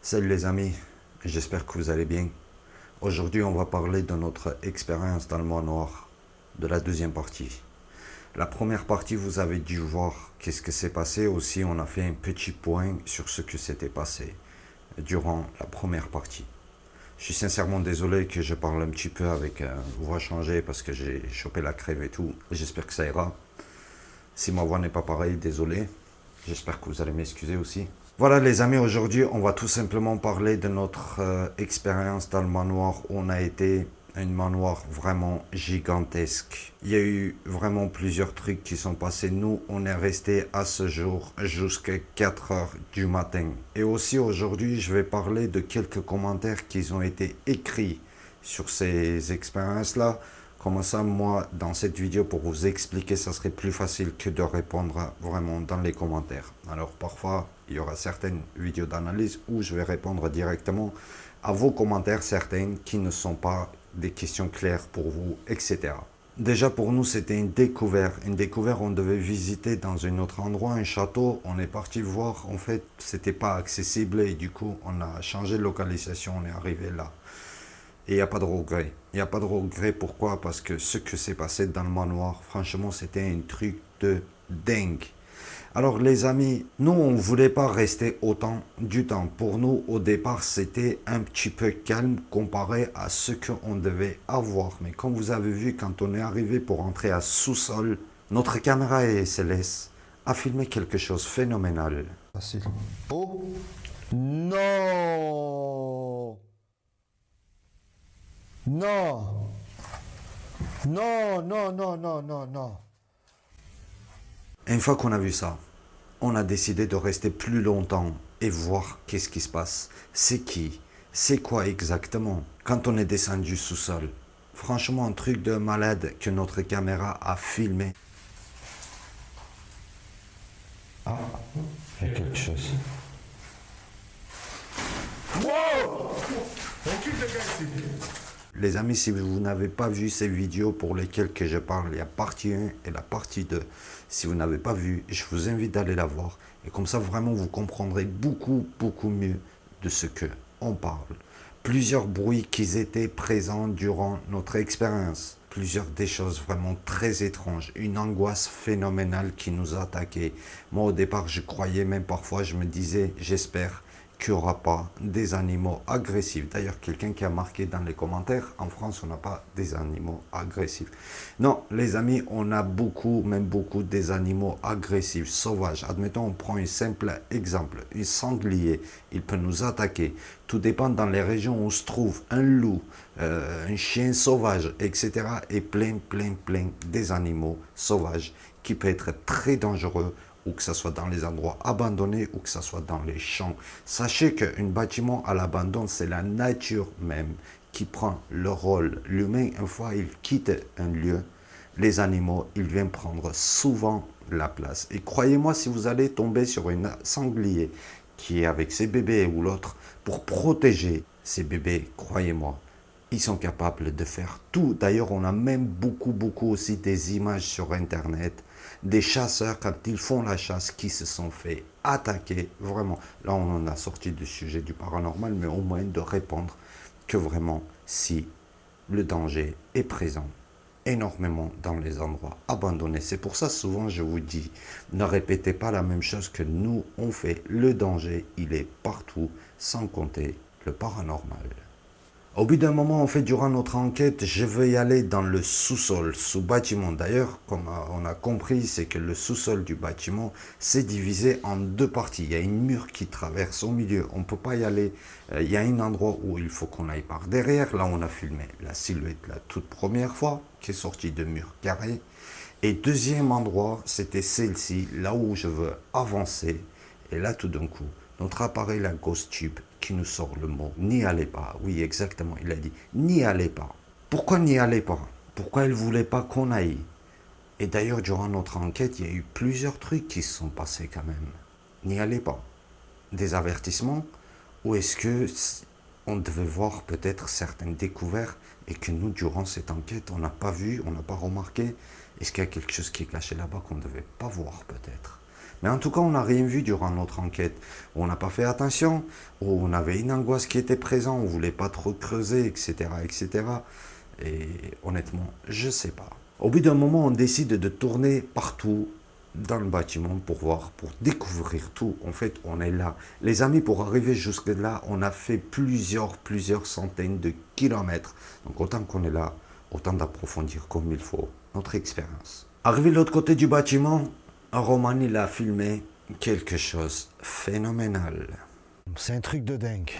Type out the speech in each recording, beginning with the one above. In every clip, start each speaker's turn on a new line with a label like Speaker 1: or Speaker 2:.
Speaker 1: Salut les amis, j'espère que vous allez bien. Aujourd'hui, on va parler de notre expérience dans le manoir, de la deuxième partie. La première partie, vous avez dû voir qu'est-ce que s'est passé. Aussi, on a fait un petit point sur ce que s'était passé durant la première partie. Je suis sincèrement désolé que je parle un petit peu avec voix changée parce que j'ai chopé la crève et tout. J'espère que ça ira. Si ma voix n'est pas pareille, désolé. J'espère que vous allez m'excuser aussi. Voilà les amis, aujourd'hui on va tout simplement parler de notre expérience dans le manoir où on a été. Un manoir vraiment gigantesque. Il y a eu vraiment plusieurs trucs qui sont passés. Nous, on est resté à ce jour jusqu'à 4 heures du matin. Et aussi aujourd'hui, je vais parler de quelques commentaires qui ont été écrits sur ces expériences-là. Comme ça, moi, dans cette vidéo, pour vous expliquer, ça serait plus facile que de répondre vraiment dans les commentaires. Alors, parfois, il y aura certaines vidéos d'analyse où je vais répondre directement à vos commentaires, certaines qui ne sont pas des questions claires pour vous, etc. Déjà, pour nous, c'était une découverte. Une découverte, on devait visiter dans un autre endroit, un château. On est parti voir, en fait, c'était pas accessible et du coup, on a changé de localisation, on est arrivé là. Et il n'y a pas de regret. Il n'y a pas de regret, pourquoi? Parce que ce que s'est passé dans le manoir, franchement, c'était un truc de dingue. Alors les amis, nous on ne voulait pas rester autant du temps. Pour nous au départ c'était un petit peu calme comparé à ce qu'on devait avoir. Mais comme vous avez vu quand on est arrivé pour entrer à sous-sol, notre caméra SLS a filmé quelque chose de phénoménal. Facile. Oh non. Non. Non, non, non, non, non, non. Une fois qu'on a vu ça, on a décidé de rester plus longtemps et voir qu'est-ce qui se passe. C'est qui? C'est quoi exactement? Quand on est descendu sous-sol, franchement un truc de malade que notre caméra a filmé. Ah, il y a quelque chose. Wow! Les amis, si vous n'avez pas vu ces vidéos pour lesquelles que je parle, il y a partie 1 et la partie 2. Si vous n'avez pas vu, je vous invite d'aller la voir. Et comme ça, vraiment, vous comprendrez beaucoup, beaucoup mieux de ce que on parle. Plusieurs bruits qui étaient présents durant notre expérience. Plusieurs des choses vraiment très étranges. Une angoisse phénoménale qui nous attaquait. Moi, au départ, je croyais même parfois, je me disais, j'espère qu'il n'y aura pas des animaux agressifs. D'ailleurs, quelqu'un qui a marqué dans les commentaires, en France, on n'a pas des animaux agressifs. Non, les amis, on a beaucoup, même beaucoup des animaux agressifs, sauvages. Admettons, on prend un simple exemple. Un sanglier, il peut nous attaquer. Tout dépend dans les régions où se trouve un loup, un chien sauvage, etc. Et plein, plein, plein des animaux sauvages qui peuvent être très dangereux ou que ce soit dans les endroits abandonnés ou que ce soit dans les champs. Sachez qu'un bâtiment à l'abandon, c'est la nature même qui prend le rôle. L'humain, une fois il quitte un lieu, les animaux, ils viennent prendre souvent la place. Et croyez-moi, si vous allez tomber sur un sanglier qui est avec ses bébés ou l'autre, pour protéger ses bébés, croyez-moi, ils sont capables de faire tout. D'ailleurs, on a même beaucoup, beaucoup aussi des images sur Internet des chasseurs, quand ils font la chasse, qui se sont fait attaquer. Vraiment, là, on en a sorti du sujet du paranormal, mais au moins de répondre que vraiment, si le danger est présent énormément dans les endroits abandonnés. C'est pour ça, souvent, je vous dis, ne répétez pas la même chose que nous, on fait. Le danger, il est partout, sans compter le paranormal. Au bout d'un moment, en fait, durant notre enquête, je veux y aller dans le sous-sol, sous-bâtiment. D'ailleurs, comme on a compris, c'est que le sous-sol du bâtiment, c'est divisé en deux parties. Il y a une mur qui traverse au milieu. On ne peut pas y aller. Il y a un endroit où il faut qu'on aille par derrière. Là, on a filmé la silhouette la toute première fois, qui est sortie de mur carré. Et deuxième endroit, c'était celle-ci, là où je veux avancer. Et là, tout d'un coup, notre appareil, la Ghost Tube, qui nous sort le mot n'y allez pas. Oui, exactement, il a dit n'y allez pas. Pourquoi n'y allez pas? Pourquoi il ne voulait pas qu'on aille? Et d'ailleurs, durant notre enquête, il y a eu plusieurs trucs qui se sont passés quand même. N'y allez pas. Des avertissements? Ou est-ce que on devait voir peut-être certaines découvertes et que nous, durant cette enquête, on n'a pas vu, on n'a pas remarqué? Est-ce qu'il y a quelque chose qui est caché là-bas qu'on ne devait pas voir peut-être? Mais en tout cas, on n'a rien vu durant notre enquête. On n'a pas fait attention, ou on avait une angoisse qui était présente, on ne voulait pas trop creuser, etc., etc. Et honnêtement, je ne sais pas. Au bout d'un moment, on décide de tourner partout dans le bâtiment pour voir, pour découvrir tout. En fait, on est là. Les amis, pour arriver jusque-là, on a fait plusieurs centaines de kilomètres. Donc autant qu'on est là, autant d'approfondir comme il faut notre expérience. Arrivé de l'autre côté du bâtiment, Roman, il a filmé quelque chose de phénoménal.
Speaker 2: C'est un truc de dingue.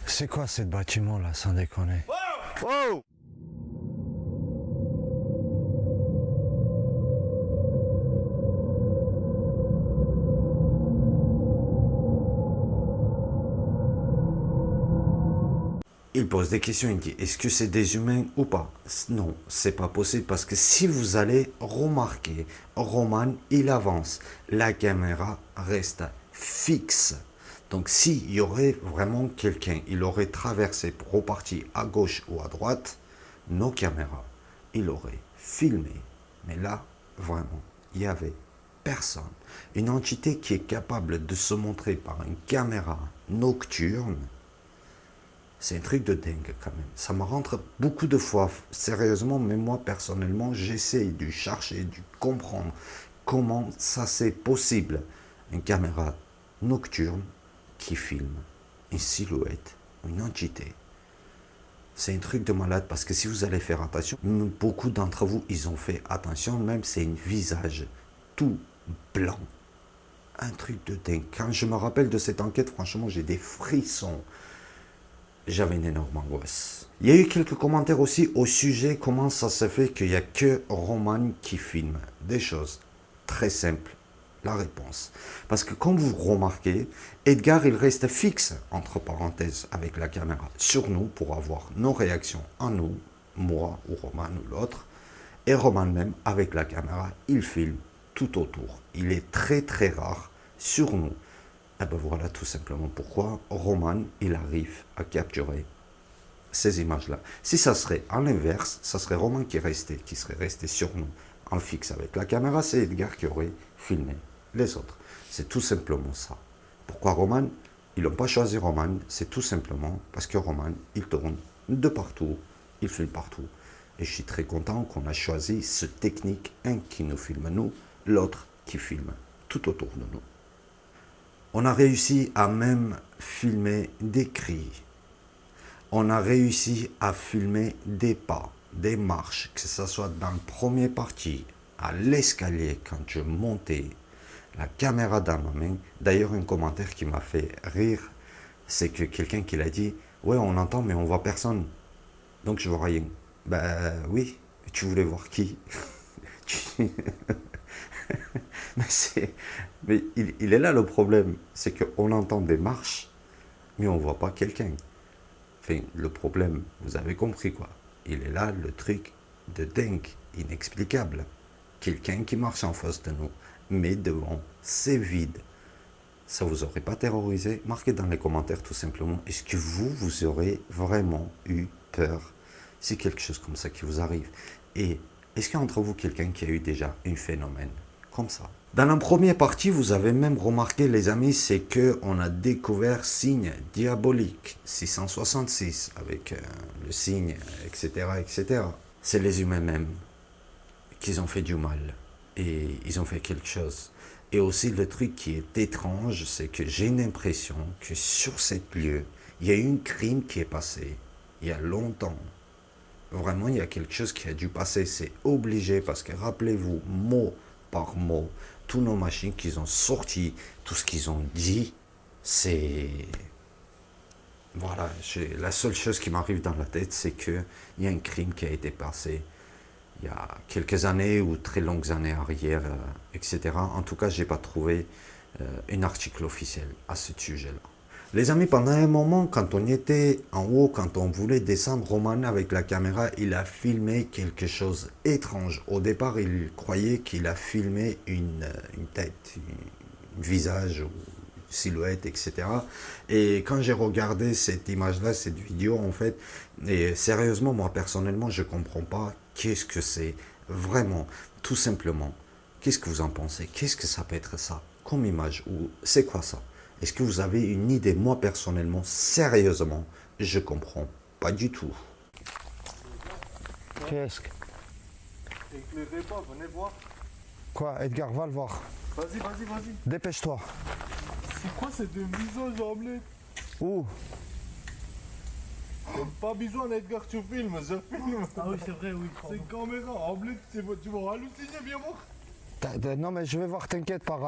Speaker 2: C'est quoi ce bâtiment là, sans déconner? Wow!
Speaker 1: Il pose des questions, il dit, est-ce que c'est des humains ou pas? Non, c'est pas possible parce que si vous allez remarquer, Roman, il avance, la caméra reste fixe. Donc s'il y aurait vraiment quelqu'un, il aurait traversé pour repartir à gauche ou à droite, nos caméras, il aurait filmé. Mais là, vraiment, il y avait personne. Une entité qui est capable de se montrer par une caméra nocturne, c'est un truc de dingue quand même. Ça me rentre beaucoup de fois, sérieusement, mais moi personnellement, j'essaie de chercher, de comprendre comment ça c'est possible. Une caméra nocturne qui filme une silhouette, une entité. C'est un truc de malade parce que si vous allez faire attention, beaucoup d'entre vous, ils ont fait attention, même c'est un visage tout blanc. Un truc de dingue. Quand je me rappelle de cette enquête, franchement, j'ai des frissons. J'avais une énorme angoisse. Il y a eu quelques commentaires aussi au sujet comment ça se fait qu'il n'y a que Roman qui filme. Des choses très simples. La réponse. Parce que comme vous remarquez, Edgar il reste fixe, entre parenthèses, avec la caméra sur nous pour avoir nos réactions en nous, moi ou Roman ou l'autre. Et Roman même, avec la caméra, il filme tout autour. Il est très rare sur nous. Et ben voilà tout simplement pourquoi Roman, il arrive à capturer ces images-là. Si ça serait en l'inverse, ça serait Roman qui serait resté sur nous en fixe avec la caméra, c'est Edgar qui aurait filmé les autres. C'est tout simplement ça. Pourquoi Roman? Ils n'ont pas choisi Roman, c'est tout simplement parce que Roman, il tourne de partout, il filme partout. Et je suis très content qu'on a choisi ce technique, un qui nous filme nous, l'autre qui filme tout autour de nous. On a réussi à même filmer des cris. On a réussi à filmer des pas, des marches, que ce soit dans le premier parti, à l'escalier, quand je montais, la caméra dans ma main. D'ailleurs, un commentaire qui m'a fait rire, c'est que quelqu'un qui l'a dit, ouais, on entend, mais on voit personne. Donc je vois rien. Ben oui, tu voulais voir qui? Mais il est là le problème, c'est qu'on entend des marches, mais on ne voit pas quelqu'un. Enfin, le problème, vous avez compris quoi. Il est là le truc de dingue, inexplicable. Quelqu'un qui marche en face de nous, mais devant, c'est vide. Ça vous aurait pas terrorisé? Marquez dans les commentaires tout simplement, est-ce que vous aurez vraiment eu peur si quelque chose comme ça qui vous arrive? Et est-ce qu'il y a entre vous quelqu'un qui a eu déjà un phénomène comme ça? Dans la première partie, vous avez même remarqué, les amis, c'est qu'on a découvert signe diabolique 666 avec le signe, etc., etc. C'est les humains même qui ont fait du mal et ils ont fait quelque chose. Et aussi, le truc qui est étrange, c'est que j'ai l'impression que sur cet lieu, il y a eu un crime qui est passé il y a longtemps. Vraiment, il y a quelque chose qui a dû passer. C'est obligé parce que rappelez-vous, mot par mot, tous nos machines qu'ils ont sorti, tout ce qu'ils ont dit, c'est... Voilà, la seule chose qui m'arrive dans la tête, c'est qu'il y a un crime qui a été passé il y a quelques années ou très longues années arrière, etc. En tout cas, je n'ai pas trouvé un article officiel à ce sujet-là. Les amis, pendant un moment, quand on était en haut, quand on voulait descendre, Roman avec la caméra, il a filmé quelque chose d'étrange. Au départ, il croyait qu'il a filmé une tête, un visage, une silhouette, etc. Et quand j'ai regardé cette image-là, cette vidéo, en fait, et sérieusement, moi personnellement, je ne comprends pas qu'est-ce que c'est vraiment, tout simplement. Qu'est-ce que vous en pensez? Qu'est-ce que ça peut être ça comme image? Ou c'est quoi ça? Est-ce que vous avez une idée? Moi, personnellement, sérieusement, je comprends pas du tout.
Speaker 2: Qu'est-ce que...
Speaker 3: Éclairez pas, venez voir.
Speaker 2: Quoi, Edgar, va le voir.
Speaker 3: Vas-y, vas-y, vas-y.
Speaker 2: Dépêche-toi.
Speaker 3: C'est quoi ces deux visages, Omelette?
Speaker 2: Où?
Speaker 3: Pas besoin, Edgar, tu filmes, je filme.
Speaker 4: Ah oui, c'est vrai, oui.
Speaker 3: C'est caméra, Omelette, tu vas halluciner, viens voir.
Speaker 2: Non mais je vais voir, t'inquiète, par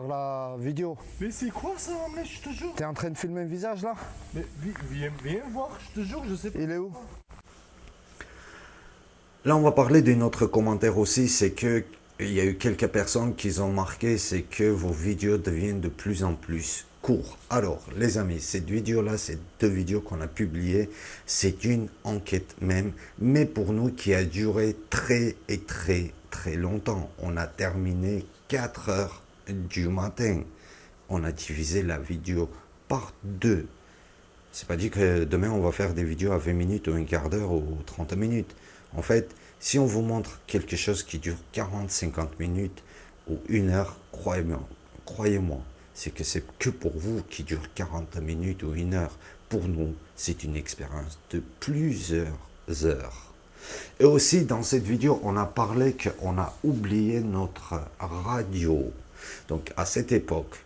Speaker 2: la vidéo.
Speaker 3: Mais c'est quoi ça, Omelette, je te jure?
Speaker 2: T'es en train de filmer un visage là?
Speaker 3: Mais viens voir, je te jure, je sais pas.
Speaker 2: Il est où?
Speaker 1: Là, on va parler d'un autre commentaire aussi, c'est que il y a eu quelques personnes qui ont marqué, c'est que vos vidéos deviennent de plus en plus courtes. Alors, les amis, cette vidéo-là, ces deux vidéos qu'on a publiées, c'est une enquête même, mais pour nous qui a duré très longtemps. On a terminé 4 heures du matin. On a divisé la vidéo par 2. C'est pas dit que demain on va faire des vidéos à 20 minutes ou un quart d'heure ou 30 minutes. En fait, si on vous montre quelque chose qui dure 40-50 minutes ou 1 heure, croyez-moi, c'est que c'est que pour vous qui dure 40 minutes ou 1 heure. Pour nous, c'est une expérience de plusieurs heures. Et aussi, dans cette vidéo, on a parlé qu'on a oublié notre radio. Donc, à cette époque,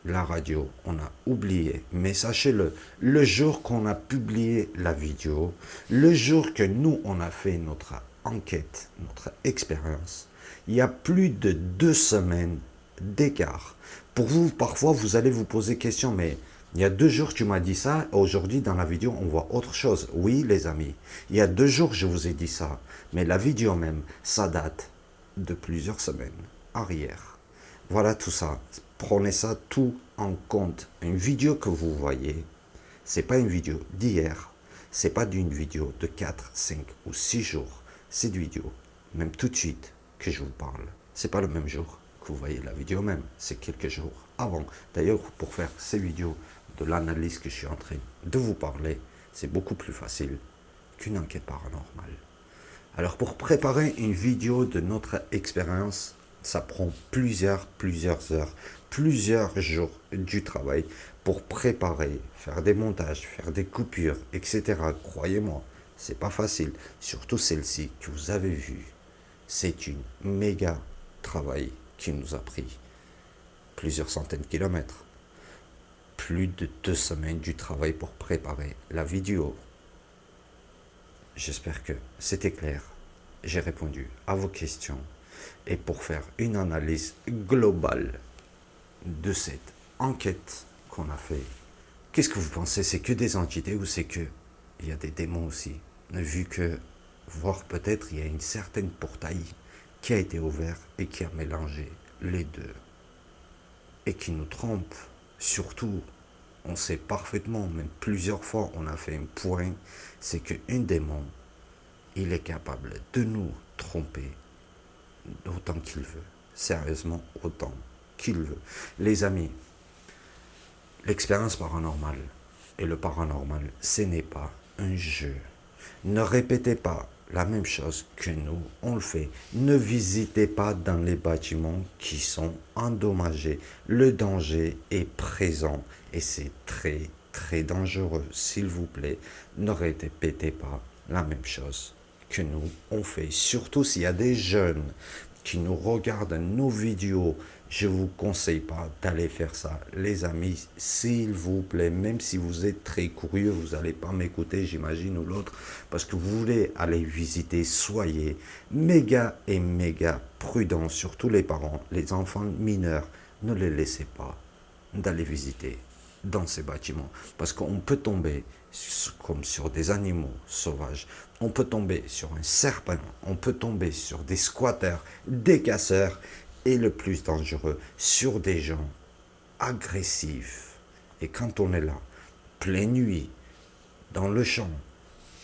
Speaker 1: la radio, on a oublié. Mais sachez-le, le jour qu'on a publié la vidéo, le jour que nous, on a fait notre enquête, notre expérience, il y a plus de 2 semaines d'écart. Pour vous, parfois, vous allez vous poser question, mais il y a 2 jours, tu m'as dit ça. Aujourd'hui, dans la vidéo, on voit autre chose. Oui, les amis, il y a 2 jours, je vous ai dit ça. Mais la vidéo même, ça date de plusieurs semaines arrière. Voilà tout ça. Prenez ça tout en compte. Une vidéo que vous voyez, c'est pas une vidéo d'hier. C'est pas d'une vidéo de 4, 5 ou 6 jours. Cette vidéo, même tout de suite que je vous parle, c'est pas le même jour que vous voyez la vidéo même. C'est quelques jours avant. D'ailleurs, pour faire ces vidéos de l'analyse que je suis en train de vous parler, c'est beaucoup plus facile qu'une enquête paranormale. Alors, pour préparer une vidéo de notre expérience, ça prend plusieurs heures, plusieurs jours du travail pour préparer, faire des montages, faire des coupures, etc. Croyez-moi, c'est pas facile. Surtout celle-ci que vous avez vue. C'est une méga travail qui nous a pris plusieurs centaines de kilomètres. Plus de 2 semaines du travail pour préparer la vidéo. J'espère que c'était clair. J'ai répondu à vos questions. Et pour faire une analyse globale de cette enquête qu'on a fait, qu'est-ce que vous pensez? C'est que des entités ou c'est que il y a des démons aussi? Vu que, voire peut-être il y a une certaine portail qui a été ouvert et qui a mélangé les deux. Et qui nous trompe. Surtout, on sait parfaitement, même plusieurs fois, on a fait un point, c'est qu'un démon, il est capable de nous tromper autant qu'il veut. Sérieusement, autant qu'il veut. Les amis, l'expérience paranormale et le paranormal, ce n'est pas un jeu. Ne répétez pas la même chose que nous, on le fait. Ne visitez pas dans les bâtiments qui sont endommagés. Le danger est présent et c'est très dangereux. S'il vous plaît, ne répétez pas la même chose que nous, on fait. Surtout s'il y a des jeunes qui nous regardent nos vidéos, je vous conseille pas d'aller faire ça. Les amis, s'il vous plaît, même si vous êtes très curieux, vous n'allez pas m'écouter, j'imagine, ou l'autre, parce que vous voulez aller visiter, soyez méga prudents, surtout les parents, les enfants mineurs, ne les laissez pas d'aller visiter dans ces bâtiments, parce qu'on peut tomber comme sur des animaux sauvages, on peut tomber sur un serpent, on peut tomber sur des squatteurs, des casseurs, et le plus dangereux, sur des gens agressifs. Et quand on est là, pleine nuit, dans le champ,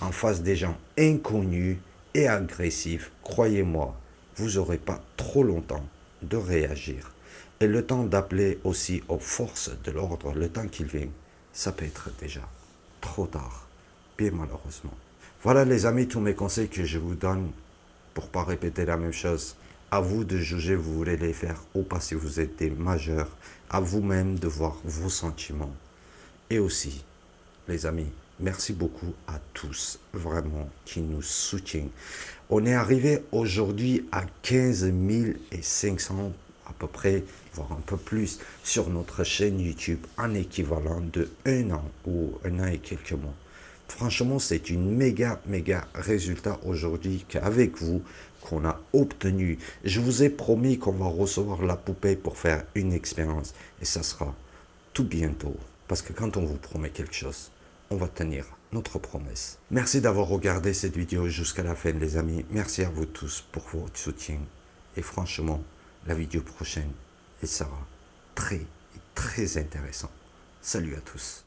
Speaker 1: en face des gens inconnus et agressifs, croyez-moi, vous n'aurez pas trop longtemps de réagir. Et le temps d'appeler aussi aux forces de l'ordre, le temps qu'ils viennent, ça peut être déjà trop tard, bien malheureusement. Voilà les amis, tous mes conseils que je vous donne pour ne pas répéter la même chose. À vous de juger, vous voulez les faire ou pas si vous êtes des majeurs. À vous-même de voir vos sentiments. Et aussi, les amis, merci beaucoup à tous, vraiment, qui nous soutiennent. On est arrivé aujourd'hui à 15 500 à peu près, voire un peu plus, sur notre chaîne YouTube, en équivalent de 1 an ou 1 an et quelques mois. Franchement, c'est une méga résultat aujourd'hui qu'avec vous, qu'on a obtenu. Je vous ai promis qu'on va recevoir la poupée pour faire une expérience. Et ça sera tout bientôt. Parce que quand on vous promet quelque chose, on va tenir notre promesse. Merci d'avoir regardé cette vidéo jusqu'à la fin, les amis. Merci à vous tous pour votre soutien. Et franchement, la vidéo prochaine, elle sera très intéressante. Salut à tous.